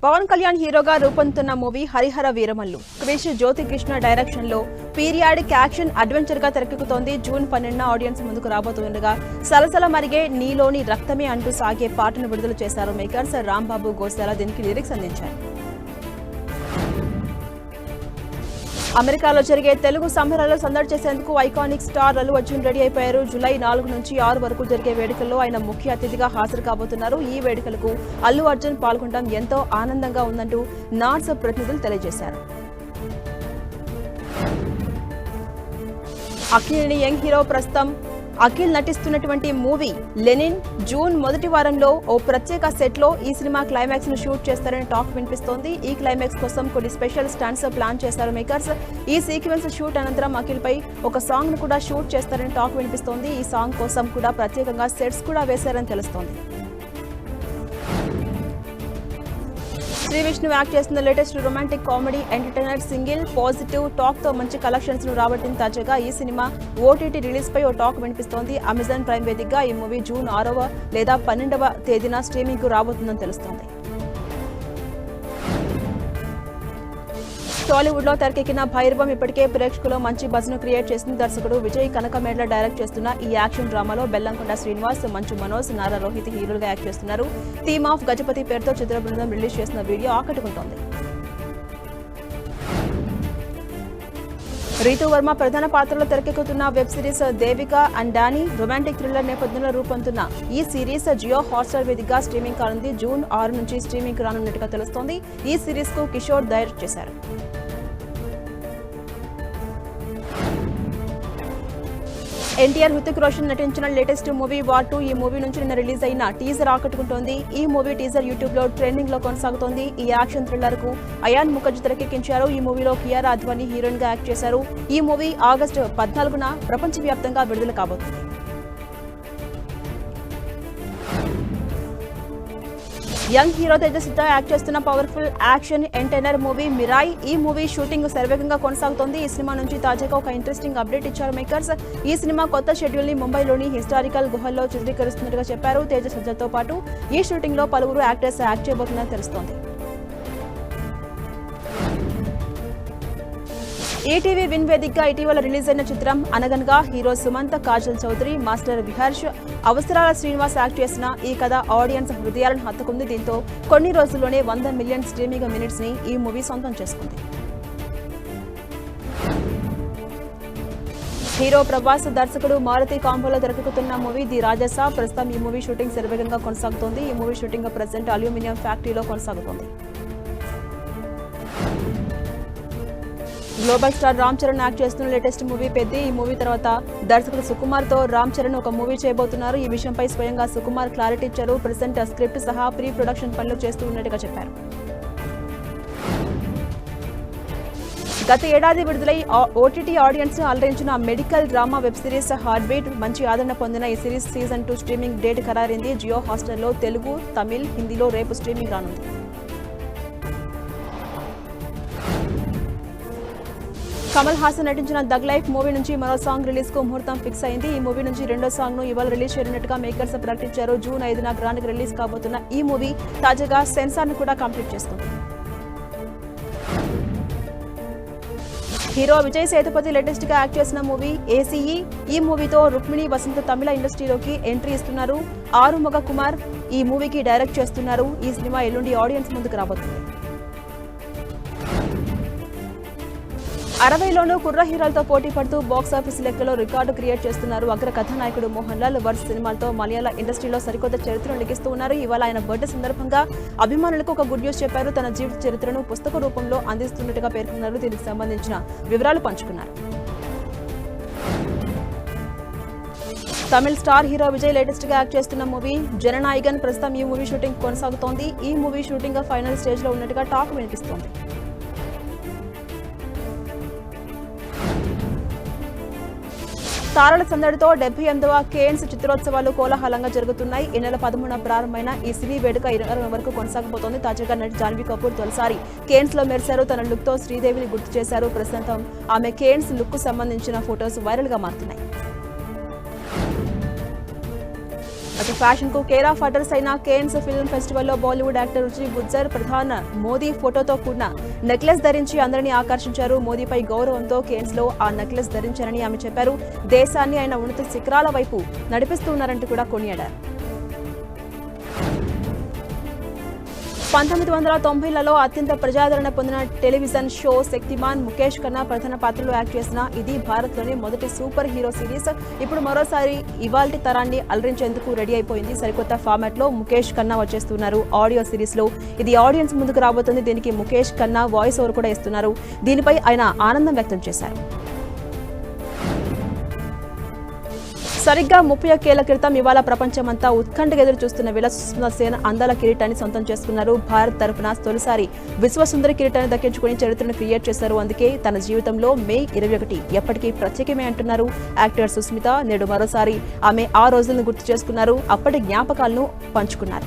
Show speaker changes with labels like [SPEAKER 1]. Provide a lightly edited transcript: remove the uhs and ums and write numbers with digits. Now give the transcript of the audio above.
[SPEAKER 1] పవన్ కళ్యాణ్ హీరోగా రూపొందుతున్న movie Harihara Veeramallu Krish Jyothi Krishna direction లో పీరియాడిక్ యాక్షన్ అడ్వెంచర్ గా తెరకెక్కుతోంది. జూన్ 12న ఆడియన్స్ ముందుకు రాబోతుండగా సలసల మరిగే నీలోని రక్తమే అంటూ సాగే పాటను విడుదల చేశారు మేకర్స్. రాంబాబు గోసాల దీనికి లిరిక్స్ అందించారు. అమెరికాలో జరిగే తెలుగు సంబరాల్లో సందడి చేసేందుకు iconic star Allu Arjun ready అయిపోయారు. జూలై 4 నుంచి 6 వరకు జరిగే వేడుకల్లో ఆయన ముఖ్య అతిథిగా హాజరు కాబోతున్నారు. ఈ వేడుకలకు అల్లు అర్జున్ పాల్గొనడం ఎంతో ఆనందంగా ఉందంటూ నాట్స్ ప్రతినిధులు తెలియజేశారు. అఖిల్ని యంగ్ హీరో ప్రస్తుతం అఖిల్ నటిస్తున్నటువంటి మూవీ లెనిన్ జూన్ మొదటి వారంలో ఓ ప్రత్యేక సెట్ లో ఈ సినిమా క్లైమాక్స్ ను షూట్ చేస్తారని టాక్ వినిపిస్తోంది. ఈ క్లైమాక్స్ కోసం కొన్ని స్పెషల్ స్టంట్స్ ప్లాన్ చేశారు మేకర్స్. ఈ సీక్వెన్స్ షూట్ అనంతరం అఖిల్ పై ఒక సాంగ్ ను కూడా షూట్ చేస్తారని టాక్ వినిపిస్తోంది. ఈ సాంగ్ కోసం కూడా ప్రత్యేకంగా సెట్స్ కూడా వేశారని తెలుస్తోంది. శ్రీ విష్ణు యాక్ట్ చేస్తున్న latest romantic comedy entertainer single positive talk తో మంచి కలెక్షన్స్ ను రాబట్టింది. తాజాగా ఈ సినిమా ఓటీటీ రిలీజ్ పై ఓ టాక్ వినిపిస్తోంది. అమెజాన్ ప్రైమ్ వేదికగా ఈ మూవీ జూన్ 6వ లేదా 12వ తేదీన స్ట్రీమింగ్ కు రాబోతుందని తెలుస్తోంది. టాలీవుడ్ లో తెరకెక్కిన భైరవం ఇప్పటికే ప్రేక్షకులు మంచి బజ్ ను క్రియేట్ చేసింది. దర్శకుడు విజయ్ కనకమేడ్ల డైరెక్ట్ చేస్తున్న ఈ యాక్షన్ డ్రామాలో బెల్లంకొండ శ్రీనివాస్, మంచు మనోజ్, నారా రోహిత్ హీరోలుగా యాక్ట్ చేస్తున్నారు. థీమ్ ఆఫ్ గజపతి పేరుతో చిత్ర బృందం రిలీజ్ చేసిన వీడియో ఆకట్టుకుంటోంది. రీతు వర్మ ప్రధాన పాత్రలో తెరకెక్కుతున్న web series Devika and Danny romantic thriller నేపథ్యంలో రూపొందుతున్న ఈ సిరీస్ జియో హాట్స్టార్ వేదికగా స్ట్రీమింగ్ కానుంది. జూన్ 6 నుంచి స్ట్రీమింగ్ రానున్నట్టుగా తెలుస్తోంది. ఈ సిరీస్ కు కిషోర్ డైరెక్ట్ చేశారు. ఎన్టీఆర్ హృతిక్ రోషన్ నటించిన లేటెస్ట్ మూవీ వార్ 2 ఈ మూవీ నుంచి నిన్న రిలీజ్ అయిన టీజర్ ఆకట్టుకుంటోంది. ఈ మూవీ టీజర్ యూట్యూబ్ లో ట్రెండింగ్ లో కొనసాగుతోంది. ఈ యాక్షన్ థ్రిల్లర్ కు అయాన్ ముఖర్జీ తెరకెక్కించారు. ఈ మూవీలో కియారా అద్వానీ హీరోయిన్ గా యాక్ట్ చేశారు. ఈ మూవీ ఆగస్టు 14న ప్రపంచవ్యాప్తంగా విడుదల కాబోతుంది. యంగ్ హీరో తేజస్వితో యాక్ట్ చేస్తున్న powerful action entertainer movie Mirai. ఈ మూవీ షూటింగ్ శరవేగంగా కొనసాగుతోంది. ఈ సినిమా నుంచి తాజాగా ఒక ఇంట్రెస్టింగ్ అప్డేట్ ఇచ్చారు మేకర్స్. ఈ సినిమా కొత్త షెడ్యూల్ ని ముంబైలోని హిస్టారికల్ గుహల్లో చిత్రీకరిస్తున్నట్టుగా చెప్పారు. తేజస్వితో పాటు ఈ షూటింగ్ లో పలువురు యాక్టర్స్ యాక్ట్ చేయబోతున్నారని తెలుస్తోంది. ఈటీవీ విన్ వేదికగా ఇటీవల రిలీజ్ అయిన చిత్రం అనగనగా హీరో సుమంత్, కాజల్ చౌదరి, మాస్టర్ విహర్ష్, అవసరాల శ్రీనివాస్ యాక్ట్ చేసిన ఈ కథ ఆడియన్స్ హృదయాలను హత్తుకుంది. దీంతో కొన్ని రోజుల్లోనే 100 మిలియన్ స్ట్రీమింగ్ మినిట్స్ ని ఈ మూవీ సొంతం చేసుకుంది. హీరో ప్రభాస్, దర్శకుడు మారుతి కాంబోలో తెరకెక్కుతున్న మూవీ ది రాజసా. ప్రస్తుతం ఈ మూవీ షూటింగ్ శరవేగంగా కొనసాగుతోంది. ఈ మూవీ షూటింగ్ ప్రెజెంట్ అల్యూమినియం ఫ్యాక్టరీలో కొనసాగుతోంది. Global star Ram Charan act చేస్తున్న లేటెస్ట్ మూవీ పెద్ది. ఈ మూవీ తర్వాత దర్శకుడు సుకుమార్ తో రామ్ చరణ్ ఒక మూవీ చేయబోతున్నారు. ఈ విషయంపై స్వయంగా సుకుమార్ క్లారిటీ ఇచ్చారు. ప్రెసెంట్ స్క్రిప్ట్ సహా ప్రీ ప్రొడక్షన్ పనులు చేస్తూ ఉన్నట్టుగా చెప్పారు. గత ఏడాది విడుదలై ఓటీటీ ఆడియన్స్ అలరించిన medical drama web series heart beat మంచి ఆదరణ పొందిన ఈ సిరీస్ సీజన్ 2 స్ట్రీమింగ్ డేట్ ఖరారైంది. జియో హాట్స్టార్లో తెలుగు, తమిళ్, హిందీలో రేపు స్ట్రీమింగ్ రానుంది. కమల్ హాసన్ నటించిన దగ్ లైఫ్ మూవీ నుంచి మరో సాంగ్ రిలీజ్ కు ముహూర్తం ఫిక్స్ అయింది. ఈ మూవీ నుంచి రెండో సాంగ్ ను ఇవాళ రిలీజ్ చేయనున్నట్టుగా మేకర్స్ ప్రకటించారు. జూన్ 5న గ్రాండ్ గా రిలీజ్ కాబోతున్న ఈ మూవీ తాజాగా సెన్సార్ ను కూడా కంప్లీట్ చేసుకుంది. హీరో విజయ్ సేతుపతి లేటెస్ట్ గా యాక్ట్ చేసిన మూవీ ఏసీఈ. ఈ మూవీతో రుక్మిణి వసంత్ తమిళ ఇండస్ట్రీలోకి ఎంట్రీ ఇస్తున్నారు. ఆరుముగ కుమార్ ఈ మూవీకి డైరెక్ట్ చేస్తున్నారు. ఈ సినిమా ఎల్లుండి ఆడియన్స్ ముందుకు రాబోతుంది. 60లోనూ కుర్ర హీరోలతో పోటీ పడుతూ బాక్సాఫీస్ లెక్కలో రికార్డు క్రియేట్ చేస్తున్నారు. అగ్ర కథానాయకుడు మోహన్ లాల్ వరుస సినిమాలతో మలయాళ ఇండస్ట్రీలో సరికొత్త చరిత్రను లిఖిస్తూ ఉన్నారు. ఇవాళ ఆయన బర్త్డే సందర్భంగా అభిమానులకు ఒక గుడ్ న్యూస్ చెప్పారు. తన జీవిత చరిత్రను పుస్తక రూపంలో అందిస్తున్నట్టుగా పేర్కొన్నారు. దీనికి సంబంధించిన వివరాలు పంచుకున్నారు. తమిళ స్టార్ హీరో విజయ్ లేటెస్ట్ గా యాక్ట్ చేస్తున్న మూవీ జననాయగన్. ప్రస్తుతం ఈ మూవీ షూటింగ్ కొనసాగుతోంది. ఈ మూవీ షూటింగ్ ఫైనల్ స్టేజ్ లో ఉన్నట్టుగా టాక్ వినిపిస్తోంది. తారల సందడితో 78వ కేన్స్ చిత్రోత్సవాలు కోలాహలంగా జరుగుతున్నాయి. ఈ నెల 13న ప్రారంభమైన ఈ సినీ వేడుక 20 వరకు కొనసాగబోతోంది. తాజాగా నటి జాన్వీ కపూర్ తొలిసారి కేన్స్ లో మెరిశారు. తన లుక్ తో శ్రీదేవిని గుర్తు చేశారు. ప్రస్తుతం ఆమె కేన్స్ లుక్ కు సంబంధించిన ఫొటోస్ వైరల్ గా మారుతున్నాయి. అటు ఫ్యాషన్ కు కేర్ ఆఫ్ అడ్రస్ అయిన కేన్స్ ఫిల్మ్ ఫెస్టివల్ లో బాలీవుడ్ యాక్టర్ రుచి గుజ్జర్ ప్రధాన మోదీ ఫోటోతో కూడిన నెక్లెస్ ధరించి అందరినీ ఆకర్షించారు. మోదీపై గౌరవంతో కేన్స్ లో ఆ నెక్లెస్ ధరించారని ఆమె చెప్పారు. దేశాన్ని ఆయన ఉన్నత శిఖరాల వైపు నడిపిస్తున్నారంటూ కూడా కొనియాడారు. 1990లలో అత్యంత ప్రజాదరణ పొందిన టెలివిజన్ షో శక్తిమాన్ ముఖేష్ ఖన్నా ప్రధాన పాత్రలో యాక్ట్ చేసిన ఇది భారత్లోని మొదటి సూపర్ హీరో సిరీస్. ఇప్పుడు మరోసారి ఇవాల్టి తరాన్ని అలరించేందుకు రెడీ అయిపోయింది. సరికొత్త ఫార్మాట్ లో ముఖేష్ ఖన్నా వచ్చేస్తున్నారు. ఆడియో సిరీస్ లో ఇది ఆడియన్స్ ముందుకు రాబోతుంది. దీనికి ముఖేష్ ఖన్నా వాయిస్ ఓవర్ కూడా ఇస్తున్నారు. దీనిపై ఆయన ఆనందం వ్యక్తం చేశారు. సరిగ్గా 31 ఏళ్ల క్రితం ఇవాళ ప్రపంచమంతా ఉత్కంఠగా ఎదురు చూస్తున్న విలాస సేన అందాల కిరీటాన్ని సొంతం చేసుకున్నారు. భారత్ తరఫున తొలిసారి విశ్వసుందరి కిరీటాన్ని దక్కించుకుని చరిత్రను క్రియేట్ చేశారు. అందుకే తన జీవితంలో మే 21 ఎప్పటికీ ప్రత్యేకమే అంటున్నారు యాక్టర్ సుస్మిత. నేడు మరోసారి ఆమె ఆ రోజులను గుర్తు చేసుకున్నారు. అప్పటి జ్ఞాపకాలను పంచుకున్నారు.